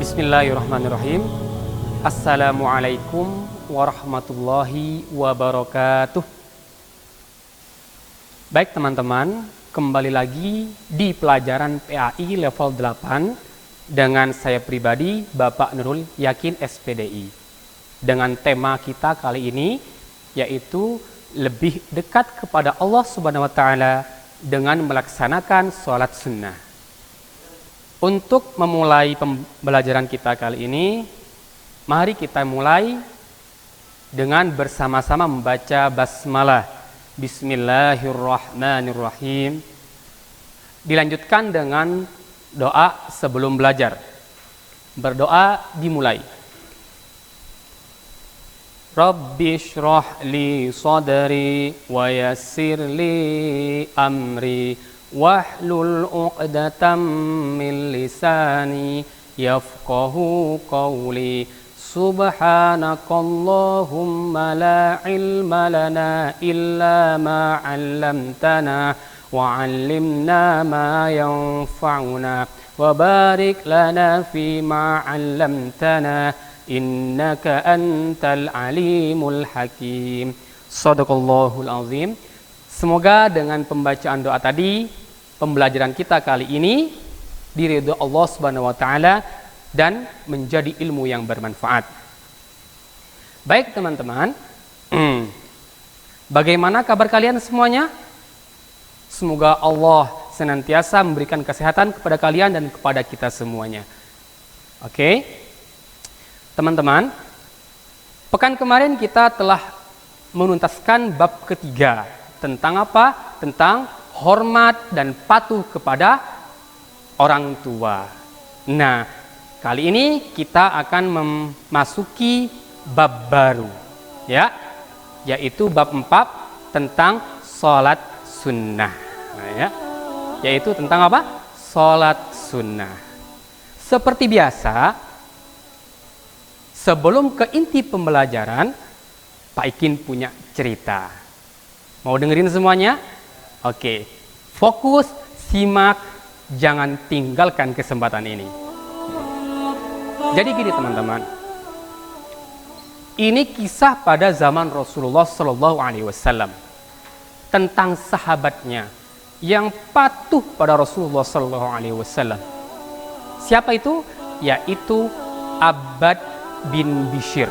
Bismillahirrahmanirrahim. Assalamualaikum warahmatullahi wabarakatuh. Baik teman-teman, kembali lagi di pelajaran PAI level 8 dengan saya pribadi Bapak Nurul Yakin SPDI. Dengan tema kita kali ini yaitu lebih dekat kepada Allah Subhanahu wa taala dengan melaksanakan sholat sunnah. Untuk memulai pembelajaran kita kali ini, mari kita mulai dengan bersama-sama membaca basmalah. Bismillahirrahmanirrahim. Dilanjutkan dengan doa sebelum belajar. Berdoa dimulai. Rabbi shrah li sadri wa yassir li amri wahlul 'uqdatam min lisani yafqahu qawli subhanakallahumma la ilma lana illa ma 'allamtana wa 'allimna ma yanfa'una wa barik lana fi ma 'allamtana innaka antal alimul hakim. Shadaqallahul azim. Semoga dengan pembacaan doa tadi, pembelajaran kita kali ini diridhoi Allah Subhanahu wa taala dan menjadi ilmu yang bermanfaat. Baik teman-teman, bagaimana kabar kalian semuanya? Semoga Allah senantiasa memberikan kesehatan kepada kalian dan kepada kita semuanya. Oke, teman-teman, pekan kemarin kita telah menuntaskan bab ketiga. Tentang apa? Tentang hormat dan patuh kepada orang tua. Nah, kali ini kita akan memasuki bab baru, ya, yaitu bab 4 tentang sholat sunnah. Nah, ya, yaitu tentang apa? Sholat sunnah. Seperti biasa, sebelum ke inti pembelajaran, Pak Ikin punya cerita. Mau dengerin semuanya? Oke, fokus, simak, jangan tinggalkan kesempatan ini. Jadi gini teman-teman, ini kisah pada zaman Rasulullah Shallallahu Alaihi Wasallam tentang sahabatnya yang patuh pada Rasulullah Shallallahu Alaihi Wasallam. Siapa itu? Yaitu Abbad bin Bishr.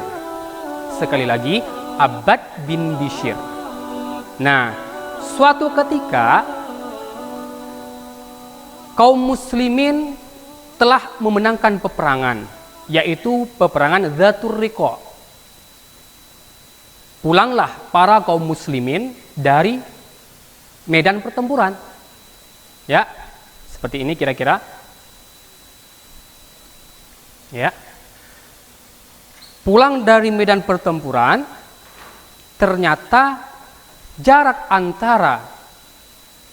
Sekali lagi, Abbad bin Bishr. Nah, suatu ketika kaum muslimin telah memenangkan peperangan, yaitu peperangan Dzatur Riqa. Pulanglah para kaum muslimin dari medan pertempuran. Ya, seperti ini kira-kira. Ya. Pulang dari medan pertempuran, ternyata jarak antara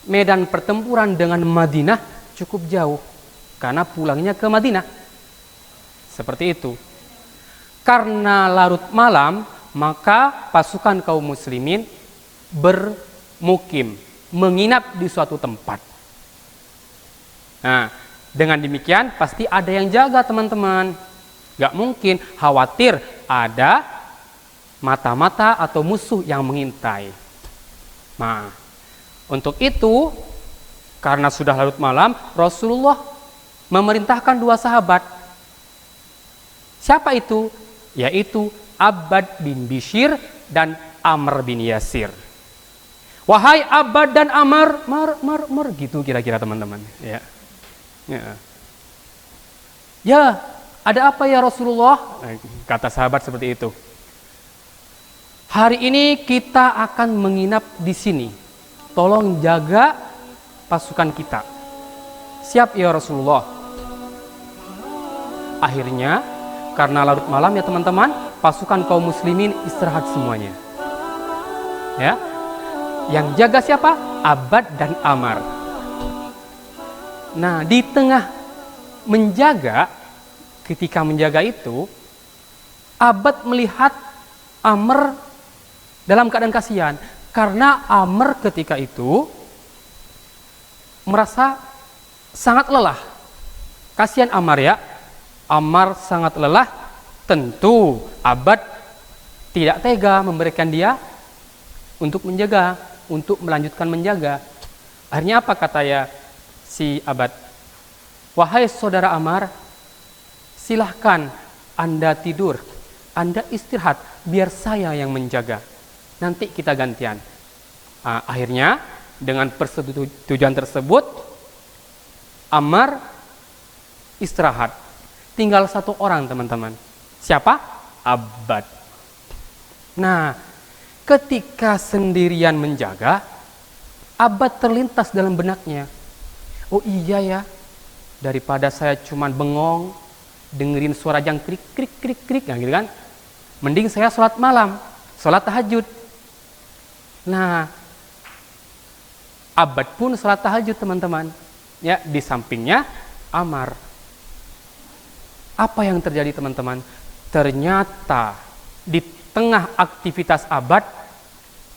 medan pertempuran dengan Madinah cukup jauh karena pulangnya ke Madinah. Seperti itu. Karena larut malam, maka pasukan kaum muslimin bermukim, menginap di suatu tempat. Nah, dengan demikian pasti ada yang jaga teman-teman. Gak mungkin khawatir ada mata-mata atau musuh yang mengintai. Nah, untuk itu, karena sudah larut malam, Rasulullah memerintahkan 2 sahabat. Siapa itu? Yaitu Abbad bin Bishr dan Amr bin Yasir. Wahai Abbad dan Amr, mer, gitu kira-kira teman-teman. Ya. Ya, ada apa ya Rasulullah? Kata sahabat seperti itu. Hari ini kita akan menginap di sini. Tolong jaga pasukan kita. Siap ya Rasulullah. Akhirnya, karena larut malam ya teman-teman, pasukan kaum muslimin istirahat semuanya. Ya. Yang jaga siapa? Abbad dan Amr. Nah, di tengah menjaga, ketika menjaga itu, Abbad melihat Amr dalam keadaan kasihan, karena Amr ketika itu merasa sangat lelah. Kasihan Amr ya, Ammar sangat lelah, tentu Abbad tidak tega memberikan dia untuk menjaga, untuk melanjutkan menjaga. Akhirnya apa kata ya si Abbad? Wahai saudara Ammar, silahkan Anda tidur, Anda istirahat, biar saya yang menjaga. Nanti kita gantian. Akhirnya dengan persetujuan tersebut, Ammar istirahat. Tinggal satu orang teman-teman. Siapa? Abbad. Nah, ketika sendirian menjaga, Abbad terlintas dalam benaknya. Oh iya ya, daripada saya cuman bengong, dengerin suara jangkrik, krik, krik, krik, gitu kan. Mending saya sholat malam, sholat tahajud. Nah, Abbad pun sholat tahajud teman-teman. Ya, di sampingnya Ammar. Apa yang terjadi teman-teman? Ternyata di tengah aktivitas Abbad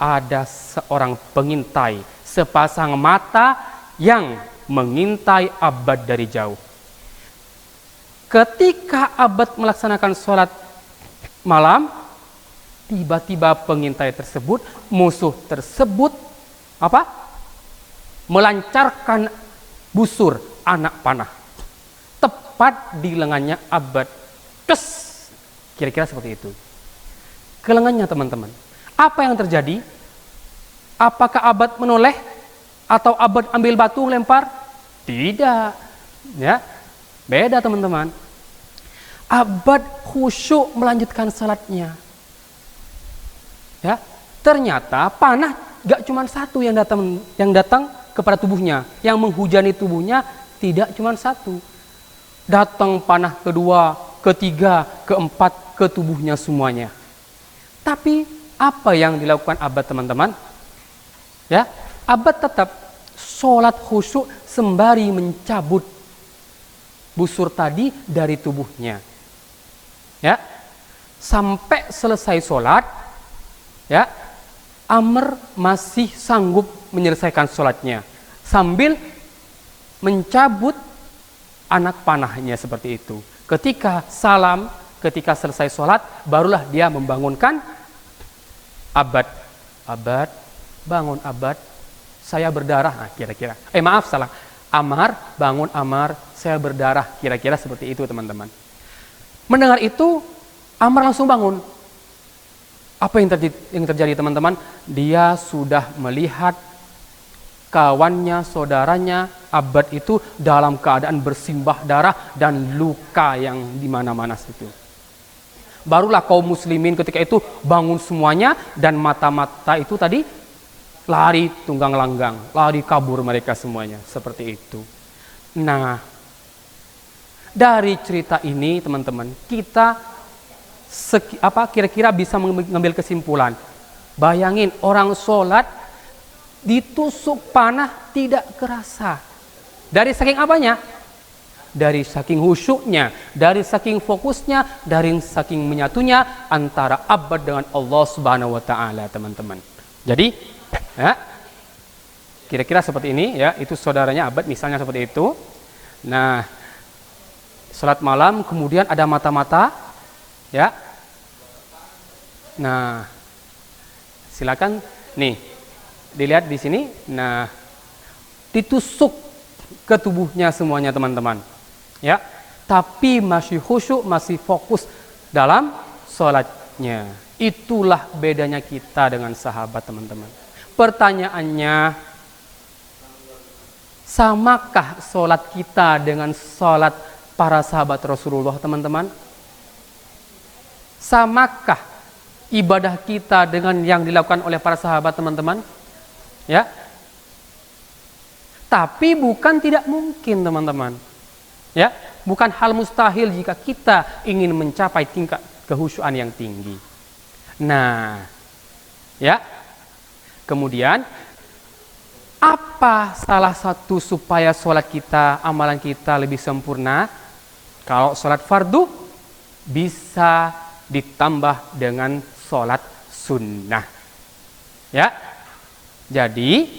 ada seorang pengintai, sepasang mata yang mengintai Abbad dari jauh. Ketika Abbad melaksanakan sholat malam, tiba-tiba pengintai tersebut, musuh tersebut melancarkan busur anak panah tepat di lengannya Abbad. Tes, kira-kira seperti itu. Ke lengannya teman-teman. Apa yang terjadi? Apakah Abbad menoleh atau Abbad ambil batu lempar? Tidak. Ya, beda teman-teman. Abbad khusyuk melanjutkan salatnya. Ya, ternyata panah gak cuma satu yang datang kepada tubuhnya, yang menghujani tubuhnya tidak cuma satu. Datang panah kedua, ketiga, keempat ke tubuhnya semuanya. Tapi apa yang dilakukan Abbad teman-teman? Ya, Abbad tetap sholat khusyuk sembari mencabut busur tadi dari tubuhnya. Ya, sampai selesai sholat, ya, Ammar masih sanggup menyelesaikan sholatnya sambil mencabut anak panahnya seperti itu. Ketika salam, ketika selesai sholat, barulah dia membangunkan Abbad. Abbad, bangun Abbad, saya berdarah. Nah, kira-kira. Maaf salah. Ammar, bangun Ammar, saya berdarah. Kira-kira seperti itu teman-teman. Mendengar itu, Ammar langsung bangun. Apa yang terjadi teman-teman? Dia sudah melihat kawannya, saudaranya Abbad itu dalam keadaan bersimbah darah dan luka yang di mana-mana situ. Barulah kaum muslimin ketika itu bangun semuanya dan mata-mata itu tadi lari tunggang langgang, lari kabur mereka semuanya seperti itu. Nah, dari cerita ini teman-teman, kita kira-kira bisa mengambil kesimpulan. Bayangin orang sholat ditusuk panah tidak kerasa. Dari saking apanya? Dari saking khusyuknya, dari saking fokusnya, dari saking menyatunya antara Abbad dengan Allah Subhanahu wa taala, teman-teman. Jadi, ya, kira-kira seperti ini ya, itu saudaranya Abbad misalnya seperti itu. Nah, salat malam kemudian ada mata-mata ya. Nah, silakan nih dilihat di sini. Nah, ditusuk ke tubuhnya semuanya teman-teman. Ya, tapi masih khusyuk, masih fokus dalam sholatnya. Itulah bedanya kita dengan sahabat teman-teman. Pertanyaannya, samakah sholat kita dengan sholat para sahabat Rasulullah teman-teman? Samakah ibadah kita dengan yang dilakukan oleh para sahabat teman-teman? Ya. Tapi bukan tidak mungkin teman-teman. Ya, bukan hal mustahil jika kita ingin mencapai tingkat kehusyuan yang tinggi. Nah, ya. Kemudian apa salah satu supaya sholat kita, amalan kita lebih sempurna? Kalau sholat fardu bisa ditambah dengan sholat sunnah. Ya, jadi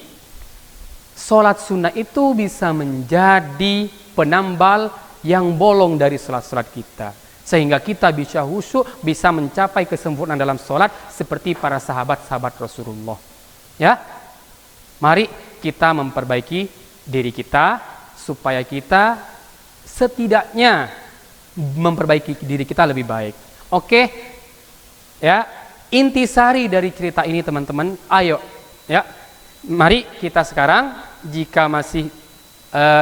sholat sunnah itu bisa menjadi penambal yang bolong dari salat-salat kita. Sehingga kita bisa khusyuk, bisa mencapai kesempurnaan dalam salat seperti para sahabat-sahabat Rasulullah. Ya, mari kita memperbaiki diri kita supaya kita setidaknya memperbaiki diri kita lebih baik. Oke, ya, intisari dari cerita ini teman-teman, ayo, ya, mari kita sekarang jika masih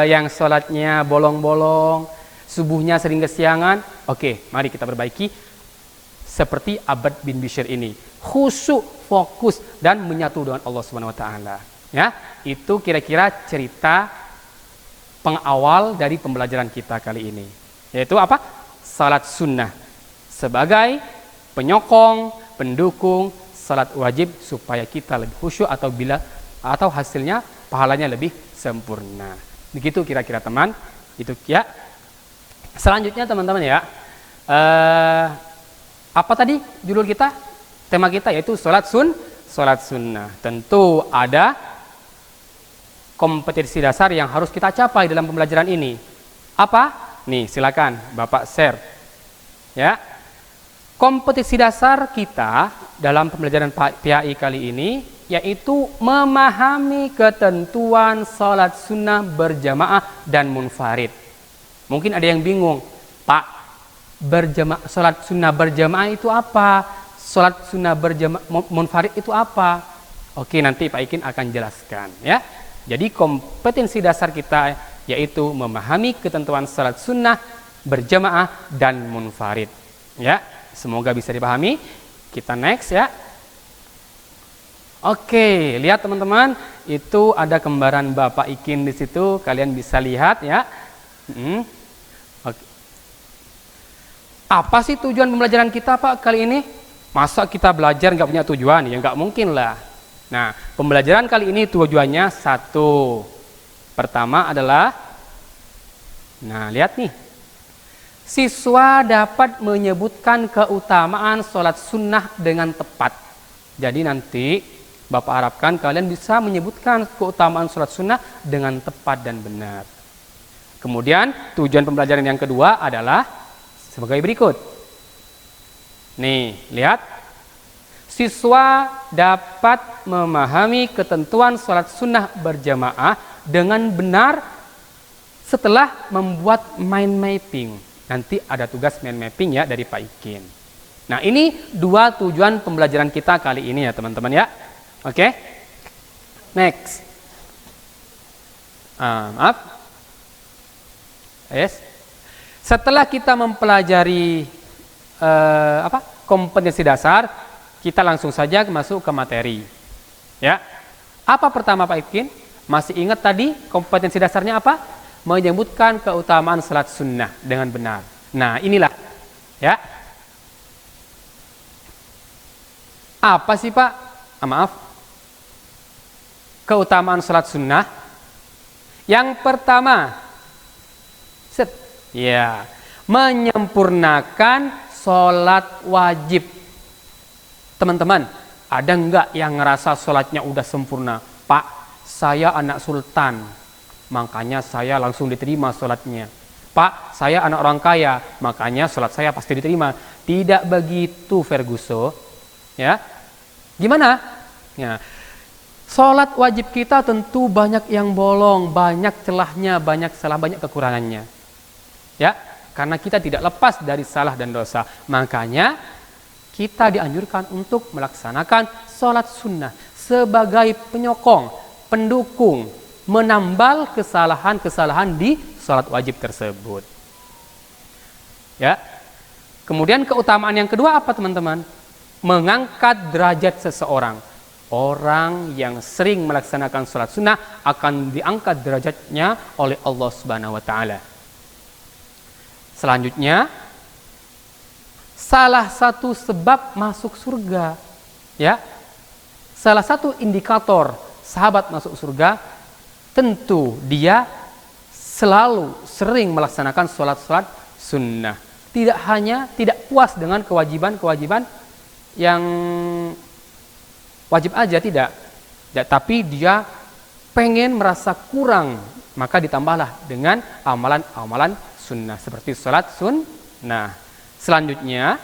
yang sholatnya bolong-bolong, subuhnya sering kesiangan, oke, mari kita perbaiki seperti Abbad bin Bishr ini, khusyuk, fokus dan menyatu dengan Allah Subhanahu wa taala. Ya, itu kira-kira cerita pengawal dari pembelajaran kita kali ini. Yaitu apa? Salat sunnah sebagai penyokong, pendukung salat wajib supaya kita lebih khusyuk atau hasilnya pahalanya lebih sempurna. Begitu kira-kira teman. Itu ya. Selanjutnya teman-teman ya. Apa tadi judul kita? Tema kita yaitu salat sunnah. Tentu ada kompetensi dasar yang harus kita capai dalam pembelajaran ini. Apa? Nih, silakan Bapak share. Ya. Kompetensi dasar kita dalam pembelajaran PAI kali ini yaitu memahami ketentuan salat sunnah berjamaah dan munfarid. Mungkin ada yang bingung, Pak, salat sunnah berjamaah itu apa? Salat sunnah berjamaah munfarid itu apa? Oke, nanti Pak Ikin akan jelaskan ya. Jadi kompetensi dasar kita yaitu memahami ketentuan salat sunnah berjamaah dan munfarid. Ya, semoga bisa dipahami. Kita next ya. Oke, lihat teman-teman, itu ada kembaran Bapak Ikin di situ, kalian bisa lihat ya. Oke. Apa sih tujuan pembelajaran kita Pak kali ini? Masa kita belajar nggak punya tujuan? Ya nggak mungkin lah. Nah, pembelajaran kali ini tujuannya satu. Pertama adalah, nah lihat nih, siswa dapat menyebutkan keutamaan sholat sunnah dengan tepat. Jadi nanti Bapak harapkan kalian bisa menyebutkan keutamaan sholat sunnah dengan tepat dan benar. Kemudian tujuan pembelajaran yang kedua adalah sebagai berikut. Nih, lihat. Siswa dapat memahami ketentuan sholat sunnah berjamaah dengan benar setelah membuat mind mapping. Nanti ada tugas mind mapping ya dari Pak Ikin. Nah, ini dua tujuan pembelajaran kita kali ini ya teman-teman ya. Oke. Next. Maaf. Yes. Setelah kita mempelajari kompetensi dasar, kita langsung saja masuk ke materi. Ya. Apa pertama Pak Ikin? Masih ingat tadi kompetensi dasarnya apa? Menyebutkan keutamaan salat sunnah dengan benar. Nah, inilah. Ya. Apa sih Pak? Maaf. Keutamaan salat sunnah. Yang pertama, ya, menyempurnakan salat wajib. Teman-teman, ada enggak yang ngerasa sholatnya udah sempurna? Pak, saya anak sultan, makanya saya langsung diterima sholatnya. Pak, saya anak orang kaya, makanya sholat saya pasti diterima. Tidak begitu Ferguson. Ya, gimana? Ya, sholat wajib kita tentu banyak yang bolong, banyak celahnya, banyak salah, banyak kekurangannya. Ya, karena kita tidak lepas dari salah dan dosa. Makanya kita dianjurkan untuk melaksanakan sholat sunnah sebagai penyokong, pendukung, menambal kesalahan-kesalahan di sholat wajib tersebut. Ya. Kemudian keutamaan yang kedua apa teman-teman? Mengangkat derajat seseorang. Orang yang sering melaksanakan sholat sunnah akan diangkat derajatnya oleh Allah Subhanahu wa taala. Selanjutnya, salah satu sebab masuk surga, ya, salah satu indikator sahabat masuk surga, tentu dia selalu sering melaksanakan sholat-sholat sunnah. Tidak puas dengan kewajiban-kewajiban yang wajib aja, tidak. Tapi dia pengen merasa kurang maka ditambahlah dengan amalan-amalan sunnah seperti sholat sunnah. Selanjutnya,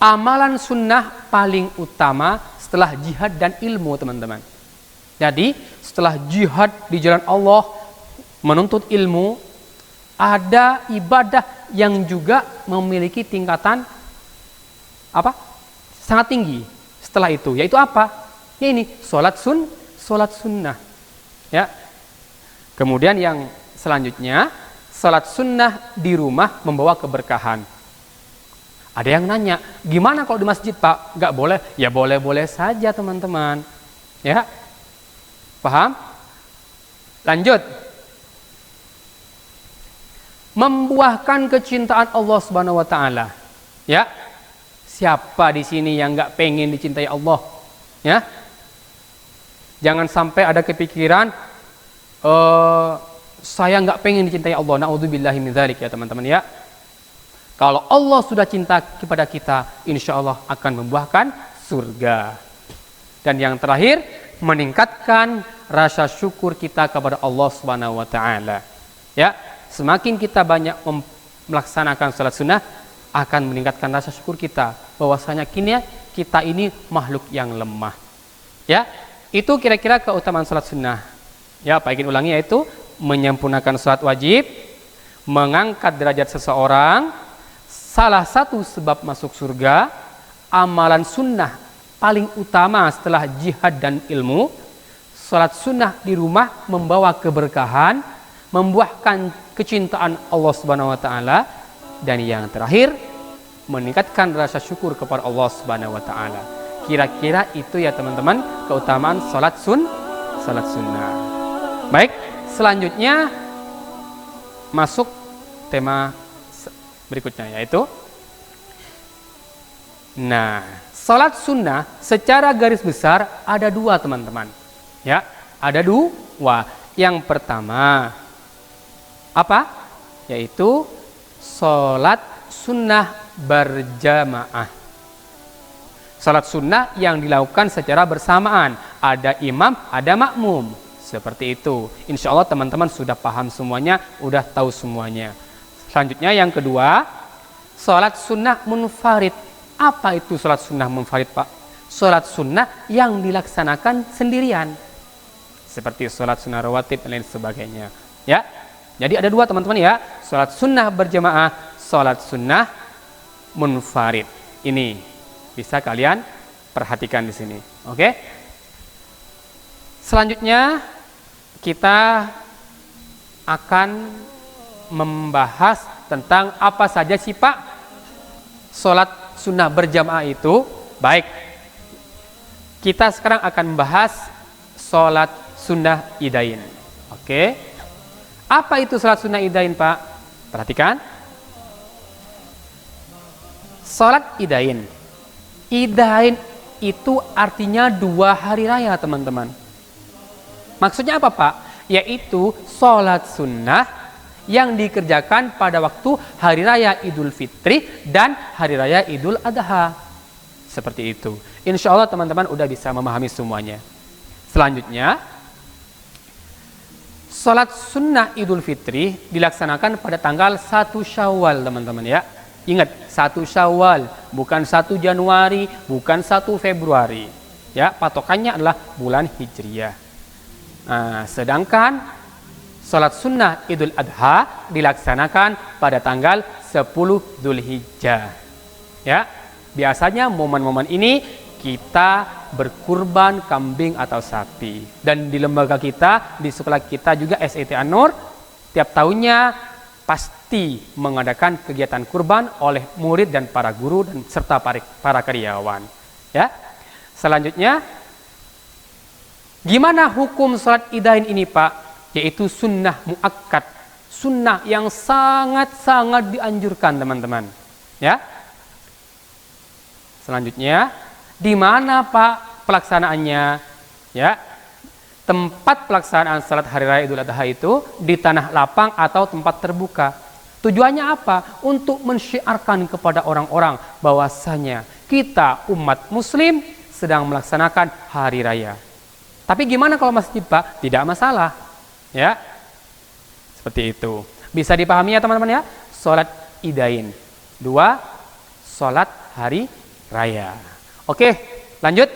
amalan sunnah paling utama setelah jihad dan ilmu, teman-teman. Jadi setelah jihad di jalan Allah, menuntut ilmu, ada ibadah yang juga memiliki tingkatan sangat tinggi setelah itu, yaitu apa? Ya ini sholat sunnah. Ya. Kemudian yang selanjutnya, sholat sunnah di rumah membawa keberkahan. Ada yang nanya, gimana kalau di masjid, Pak? Nggak boleh? Ya boleh-boleh saja, teman-teman. Ya, paham? Lanjut. Membuahkan kecintaan Allah Subhanahu wa taala. Ya. Siapa di sini yang nggak pengen dicintai Allah? Ya. Jangan sampai ada kepikiran saya nggak pengen dicintai Allah. Na'udzubillahi min dzalik, ya teman-teman ya. Kalau Allah sudah cinta kepada kita, insya Allah akan membuahkan surga. Dan yang terakhir, meningkatkan rasa syukur kita kepada Allah Subhanahu wa taala. Ya, semakin kita banyak melaksanakan salat sunnah, akan meningkatkan rasa syukur kita bahwasanya kita ini makhluk yang lemah. Ya, itu kira-kira keutamaan salat sunnah. Ya, Pak ingin ulangi, yaitu menyempurnakan salat wajib, mengangkat derajat seseorang, salah satu sebab masuk surga, amalan sunnah paling utama setelah jihad dan ilmu, salat sunnah di rumah membawa keberkahan, membuahkan kecintaan Allah Subhanahu wa taala, dan yang terakhir meningkatkan rasa syukur kepada Allah Subhanahu wa taala. Kira-kira itu ya teman-teman keutamaan salat sunnah. Baik, selanjutnya masuk tema berikutnya, yaitu salat sunnah secara garis besar ada dua, teman-teman. Ya, ada dua. Yang pertama apa? Yaitu salat sunnah berjamaah. Salat sunnah yang dilakukan secara bersamaan, ada imam, ada makmum. Seperti itu. Insya Allah teman-teman sudah paham semuanya, udah tahu semuanya. Selanjutnya yang kedua, salat sunnah munfarid. Apa itu salat sunnah munfarid, Pak? Salat sunnah yang dilaksanakan sendirian. Seperti salat sunnah rawatib dan lain sebagainya. Ya. Jadi ada dua, teman-teman ya. Salat sunnah berjamaah, salat sunnah munfarid. Ini bisa kalian perhatikan di sini. Oke? Selanjutnya kita akan membahas tentang apa saja sih, Pak salat sunnah berjamaah itu. Baik, kita sekarang akan membahas salat sunnah idain. Oke, apa itu salat sunnah idain, Pak? Perhatikan, salat idain itu artinya 2 hari raya, teman-teman. Maksudnya apa, Pak? Yaitu salat sunnah yang dikerjakan pada waktu hari raya Idul Fitri dan hari raya Idul Adha. Seperti itu. Insya Allah teman-teman udah bisa memahami semuanya. Selanjutnya, salat sunnah Idul Fitri dilaksanakan pada tanggal 1 Syawal, teman-teman ya. Ingat, 1 Syawal, bukan 1 Januari, bukan 1 Februari. Ya, patokannya adalah bulan Hijriah. Sedangkan salat sunnah Idul Adha dilaksanakan pada tanggal 10 Dzulhijjah. Ya, biasanya momen-momen ini kita berkurban kambing atau sapi. Dan di lembaga kita, di sekolah kita juga SET An-Nur, tiap tahunnya pasti mengadakan kegiatan kurban oleh murid dan para guru dan serta para karyawan. Ya. Selanjutnya, gimana hukum salat idain ini, Pak? Yaitu sunnah muakkad, sunnah yang sangat-sangat dianjurkan, teman-teman. Ya. Selanjutnya, di mana, Pak, pelaksanaannya? Ya. Tempat pelaksanaan salat hari raya Idul Adha itu di tanah lapang atau tempat terbuka. Tujuannya apa? Untuk mensyiarkan kepada orang-orang bahwasanya kita umat muslim sedang melaksanakan hari raya. Tapi gimana kalau masjid, Pak? Tidak masalah. Ya. Seperti itu. Bisa dipahami ya teman-teman ya? Salat Idain. 2, salat hari raya. Oke, lanjut.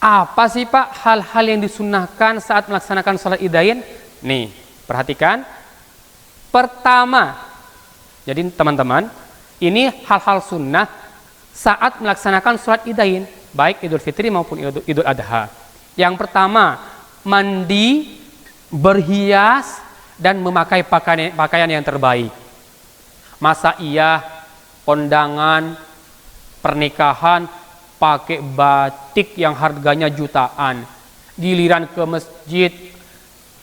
Apa sih Pak hal-hal yang disunnahkan saat melaksanakan salat Idain? Nih, perhatikan. Pertama, jadi teman-teman, ini hal-hal sunnah saat melaksanakan salat Idain, baik Idul Fitri maupun Idul Adha. Yang pertama, mandi, berhias, dan memakai pakaian yang terbaik. Masa iya kondangan, pernikahan, pakai batik yang harganya jutaan, giliran ke masjid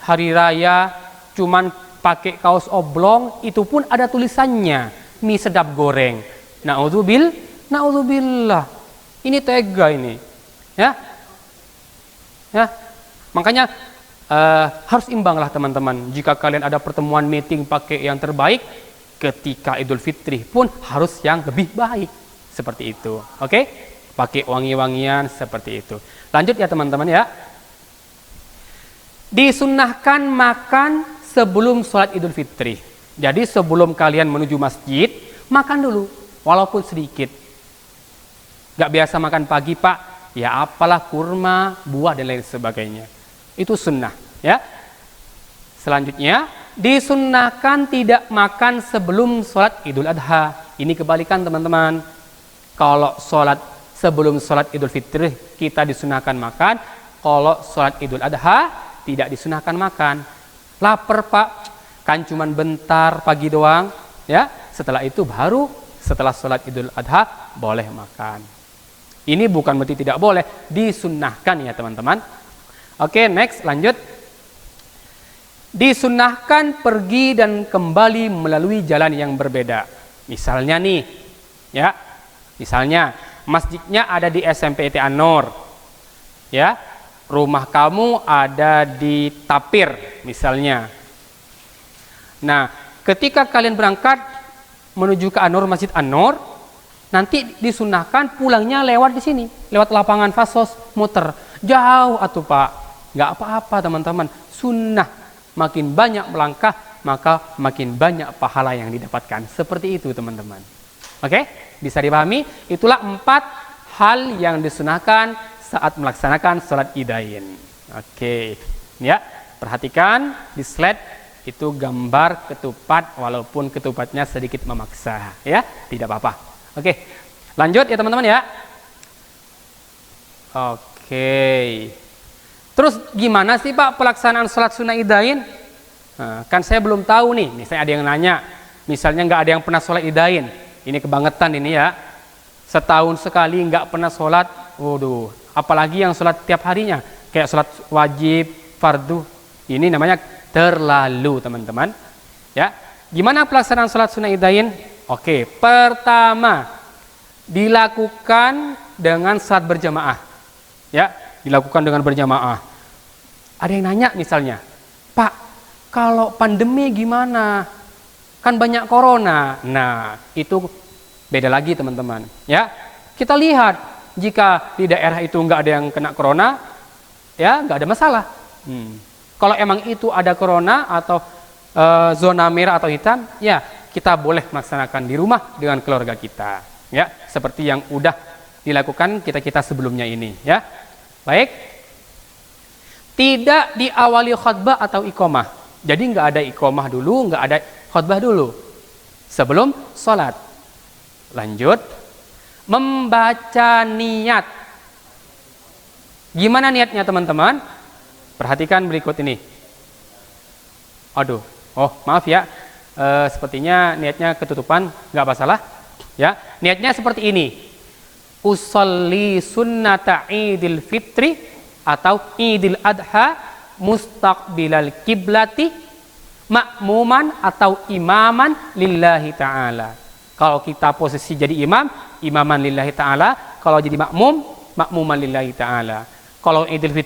hari raya cuman pakai kaos oblong, itu pun ada tulisannya mie sedap goreng. Naudzubillah. Ini tega ini. Ya. Makanya harus imbanglah teman-teman. Jika kalian ada pertemuan meeting pakai yang terbaik, ketika Idul Fitri pun harus yang lebih baik. Seperti itu. Oke? Pakai wangi-wangian seperti itu. Lanjut ya teman-teman ya. Disunnahkan makan sebelum sholat Idul Fitri. Jadi sebelum kalian menuju masjid, makan dulu, walaupun sedikit. Gak biasa makan pagi Pak, ya apalah kurma, buah dan lain sebagainya. Itu sunnah ya. Selanjutnya, disunnahkan tidak makan sebelum sholat Idul Adha. Ini kebalikan teman-teman. Kalau sebelum sholat Idul Fitri kita disunahkan makan, kalau sholat Idul Adha tidak disunahkan makan. Lapar Pak, kan cuman bentar pagi doang ya. Setelah itu baru setelah sholat Idul Adha boleh makan. Ini bukan berarti tidak boleh, disunnahkan ya teman-teman. Oke, next, lanjut. Disunnahkan pergi dan kembali melalui jalan yang berbeda. Misalnya nih ya, misalnya masjidnya ada di SMP IT An-Nur ya, rumah kamu ada di Tapir misalnya. Nah, ketika kalian berangkat menuju ke An-Nur, Masjid An-Nur, nanti disunahkan pulangnya lewat di sini, lewat lapangan Fasos, muter. Jauh atuh Pak, nggak apa-apa teman-teman. Sunnah, makin banyak melangkah maka makin banyak pahala yang didapatkan. Seperti itu teman-teman. Oke, bisa dipahami? Itulah 4 hal yang disunahkan saat melaksanakan sholat Idain. Oke, ya, perhatikan di slide itu gambar ketupat, walaupun ketupatnya sedikit memaksa, ya, tidak apa-apa. Oke, lanjut ya teman-teman ya. Oke, terus gimana sih Pak pelaksanaan sholat sunnah Idain? Nah, kan saya belum tahu nih. Misalnya ada yang nanya, misalnya nggak ada yang pernah sholat Idain, ini kebangetan ini ya. Setahun sekali nggak pernah sholat, waduh. Apalagi yang sholat tiap harinya, kayak sholat wajib, fardu, ini namanya terlalu teman-teman. Ya, gimana pelaksanaan sholat sunnah Idain? Oke, pertama dilakukan dengan sholat berjamaah. Ya, dilakukan dengan berjamaah. Ada yang nanya misalnya, Pak, kalau pandemi gimana? Kan banyak corona. Nah, itu beda lagi teman-teman. Ya, kita lihat. Jika di daerah itu nggak ada yang kena corona, ya nggak ada masalah. Kalau emang itu ada corona atau zona merah atau hitam, ya kita boleh melaksanakan di rumah dengan keluarga kita. Ya, seperti yang udah dilakukan kita sebelumnya ini. Ya, baik. Tidak diawali khutbah atau iqomah. Jadi nggak ada iqomah dulu, nggak ada khutbah dulu sebelum sholat. Lanjut. Membaca niat. Gimana niatnya teman-teman? Perhatikan berikut ini. Aduh, maaf ya, sepertinya niatnya ketutupan, nggak masalah. Ya, niatnya seperti ini. Usolli sunnata idil fitri atau idil adha mustaqbilal kiblati makmuman atau imaman lillahi ta'ala. Kalau kita posisi jadi imam, imaman lillahi ta'ala. Kalau jadi makmum, makmuman lillahi ta'ala. Kalau Idul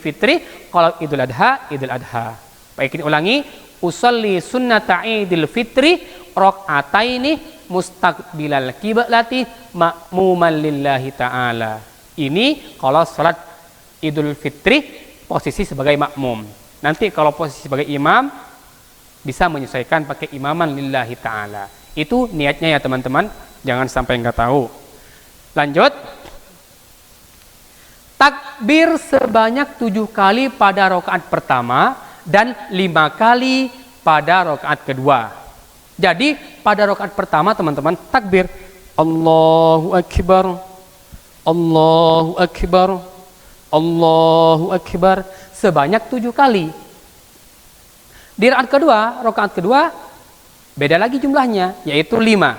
Fitri. Kalau Idul Adha, Idul Adha. Baik, ini ulangi. Usolli sunnata Idul Fitri rok'ataini mustaqbilal qiblati ma'muman lillahi ta'ala. Ini kalau sholat Idul Fitri posisi sebagai makmum. Nanti kalau posisi sebagai imam bisa menyesuaikan pakai imaman lillahi ta'ala. Itu niatnya ya teman-teman, jangan sampai nggak tahu. Lanjut. Takbir sebanyak 7 kali pada rakaat pertama dan 5 kali pada rakaat kedua. Jadi pada rakaat pertama teman-teman takbir Allahu Akbar, Allahu Akbar, Allahu Akbar sebanyak 7 kali. Di rakaat kedua beda lagi jumlahnya, yaitu 5.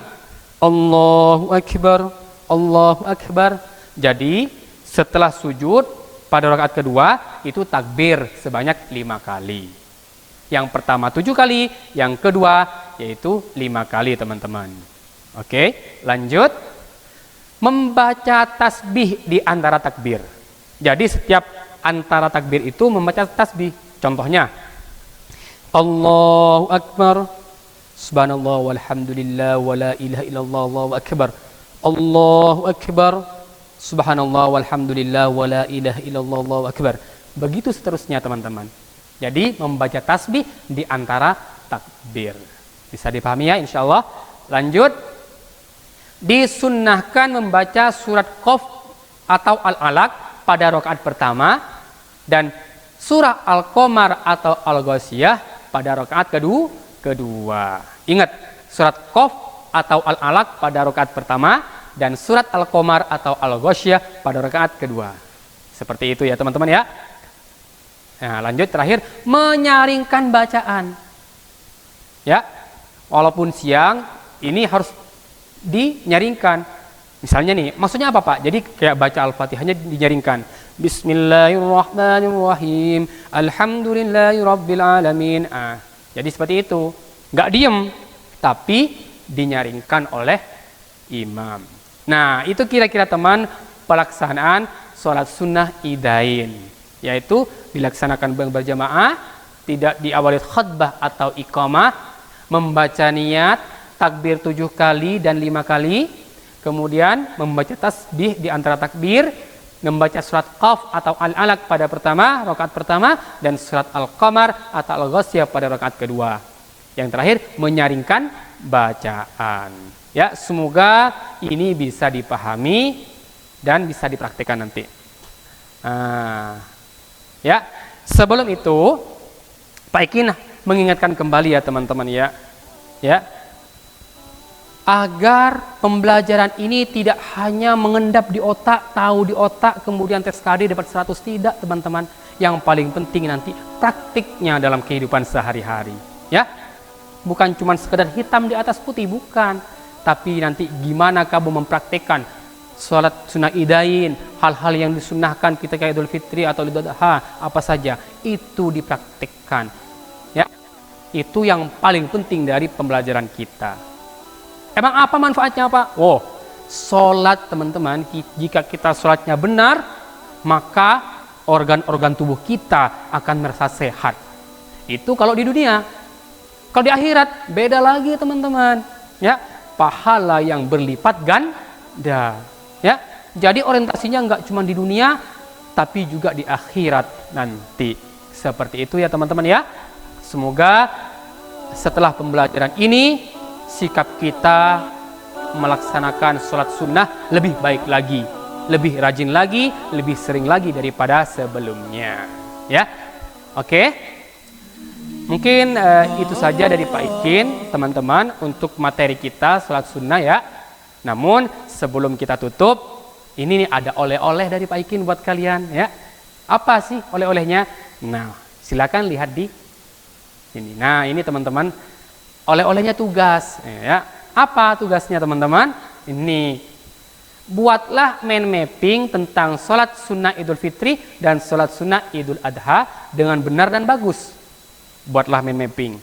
Allahu Akbar, Allahu Akbar. Jadi setelah sujud pada rakaat kedua itu takbir sebanyak 5 kali. Yang pertama 7 kali, yang kedua yaitu 5 kali teman-teman. Oke, lanjut. Membaca tasbih di antara takbir. Jadi setiap antara takbir itu membaca tasbih. Contohnya Allahu Akbar, subhanallah walhamdulillah wala ilaha illallah, Allahu Akbar. Allahu Akbar, subhanallah walhamdulillah wala ilaha illallah, Allahu Akbar. Begitu seterusnya teman-teman. Jadi membaca tasbih di antara takbir. Bisa dipahami ya insyaallah. Lanjut. Disunnahkan membaca surat Qaf atau Al-Alaq pada rakaat pertama dan surah Al-Qamar atau Al-Ghasyiyah pada rakaat kedua. Ingat, surat Qaf atau Al-Alaq pada rakaat pertama dan surat Al-Qamar atau Al-Ghasyiyah pada rakaat kedua. Seperti itu ya teman-teman ya. Nah, lanjut terakhir, menyaringkan bacaan. Ya. Walaupun siang ini harus dinyaringkan. Misalnya nih, maksudnya apa Pak? Jadi kayak baca Al-Fatihahnya dinyaringkan. Bismillahirrahmanirrahim. Alhamdulillahirabbil alamin. Jadi seperti itu. Enggak diem, tapi dinyaringkan oleh imam. Nah, itu kira-kira teman pelaksanaan sholat sunnah idain, yaitu dilaksanakan berjamaah, tidak diawali khutbah atau iqamah, membaca niat, takbir 7 kali dan 5 kali, kemudian membaca tasbih di antara takbir, membaca surat Qaf atau Al-Alaq pada rakaat pertama dan surat Al-Qamar atau Al-Ghasyiyah pada rakaat kedua. Yang terakhir menyaringkan bacaan. Ya, semoga ini bisa dipahami dan bisa dipraktikkan nanti. Ya, sebelum itu Pak Ikin mengingatkan kembali ya teman-teman ya. Ya. Agar pembelajaran ini tidak hanya mengendap di otak, tahu di otak, kemudian tes KD dapat 100, tidak teman-teman. Yang paling penting nanti praktiknya dalam kehidupan sehari-hari. Ya, bukan cuma sekedar hitam di atas putih, bukan. Tapi nanti gimana kamu mempraktikkan sholat sunnah idain, hal-hal yang disunnahkan kita kayak Idul Fitri atau Idul Adha, apa saja, itu dipraktikkan. Ya, itu yang paling penting dari pembelajaran kita. Emang apa manfaatnya Pak? Sholat teman-teman, jika kita sholatnya benar, maka organ-organ tubuh kita akan merasa sehat. Itu kalau di dunia. Kalau di akhirat beda lagi teman-teman. Ya, pahala yang berlipat ganda. Ya, jadi orientasinya nggak cuma di dunia, tapi juga di akhirat nanti. Seperti itu ya teman-teman ya. Semoga setelah pembelajaran ini sikap kita melaksanakan sholat sunnah lebih baik lagi, lebih rajin lagi, lebih sering lagi daripada sebelumnya. Ya, oke. Mungkin itu saja dari Pak Ikin, teman-teman, untuk materi kita sholat sunnah ya. Namun sebelum kita tutup, ini nih ada oleh-oleh dari Pak Ikin buat kalian ya. Apa sih oleh-olehnya? Nah, silakan lihat di sini. Nah, ini teman-teman, oleh-olehnya tugas ya. Apa tugasnya teman-teman? Ini buatlah mind mapping tentang sholat sunnah Idul Fitri dan sholat sunnah Idul Adha dengan benar dan bagus. Buatlah mind mapping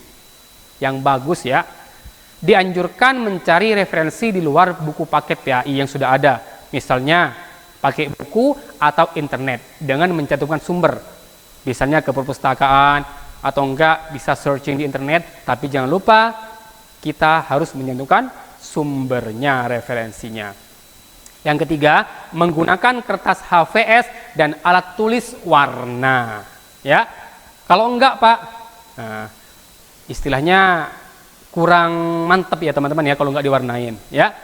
yang bagus ya. Dianjurkan mencari referensi di luar buku paket PAI yang sudah ada. Misalnya pakai buku atau internet dengan mencantumkan sumber. Misalnya ke perpustakaan, atau enggak bisa searching di internet, tapi jangan lupa kita harus mencantumkan sumbernya, referensinya. Yang ketiga, menggunakan kertas HVS dan alat tulis warna. Ya, kalau enggak Pak, istilahnya kurang mantap ya teman-teman ya kalau enggak diwarnain. Ya,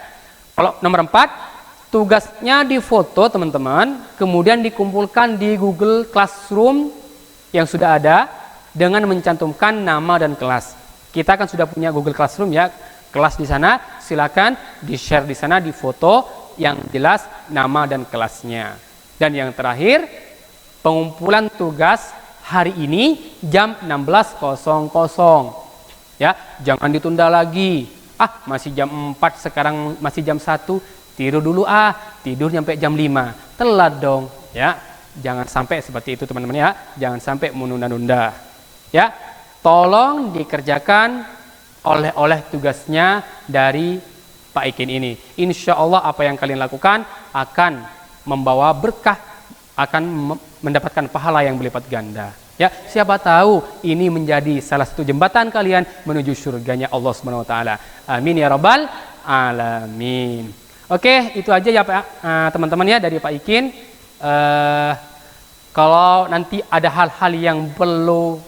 kalau nomor 4, tugasnya difoto teman-teman, kemudian dikumpulkan di Google Classroom yang sudah ada dengan mencantumkan nama dan kelas. Kita kan sudah punya Google Classroom ya, kelas di sana, silakan di-share di sana, difoto yang jelas nama dan kelasnya. Dan yang terakhir, pengumpulan tugas hari ini jam 16.00. Ya, jangan ditunda lagi. Masih jam 4 sekarang masih jam 1, tidur dulu tidur sampai jam 5. Telat dong, ya. Jangan sampai seperti itu teman-teman ya. Jangan sampai menunda-nunda. Ya. Tolong dikerjakan oleh tugasnya dari Pak Ikin ini. Insya Allah apa yang kalian lakukan akan membawa berkah, akan mendapatkan pahala yang berlipat ganda. Ya, siapa tahu ini menjadi salah satu jembatan kalian menuju surganya Allah Subhanahu wa taala. Amin ya rabbal alamin. Oke, itu aja ya Pak, teman-teman ya dari Pak Ikin. Kalau nanti ada hal-hal yang perlu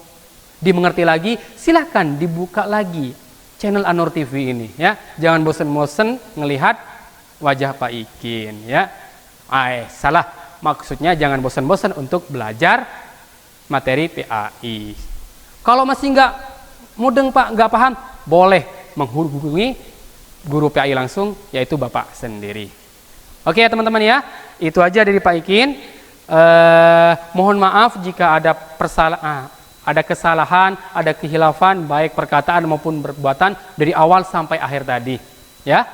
dimengerti lagi, silahkan dibuka lagi channel An-Nur TV ini ya. Jangan bosen-bosen ngelihat wajah Pak Ikin ya. Salah. Maksudnya jangan bosan-bosan untuk belajar materi PAI. Kalau masih nggak mudeng Pak, nggak paham, boleh menghubungi guru PAI langsung, yaitu Bapak sendiri. Oke ya teman-teman ya, itu aja dari Pak Ikin. Mohon maaf jika ada kesalahan, ada kehilafan, baik perkataan maupun perbuatan dari awal sampai akhir tadi. Ya,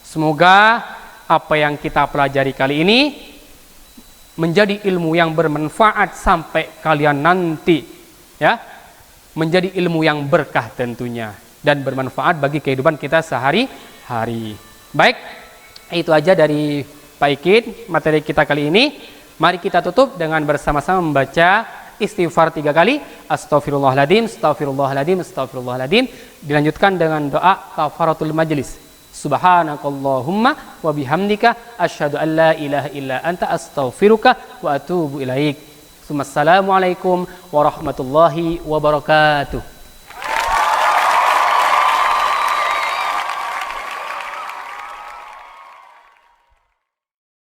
semoga apa yang kita pelajari kali ini menjadi ilmu yang bermanfaat sampai kalian nanti, ya, menjadi ilmu yang berkah tentunya dan bermanfaat bagi kehidupan kita sehari-hari. Baik, itu aja dari Pak Ikin materi kita kali ini. Mari kita tutup dengan bersama-sama membaca istighfar 3 kali. Astaghfirullahaladzim, astaghfirullahaladzim, astaghfirullahaladzim. Dilanjutkan dengan doa kafaratul majlis. Subhanakallahumma wa bihamdika asyhadu an la ilaha illa anta astaghfiruka wa atubu ilaik. Assalamualaikum warahmatullahi wabarakatuh.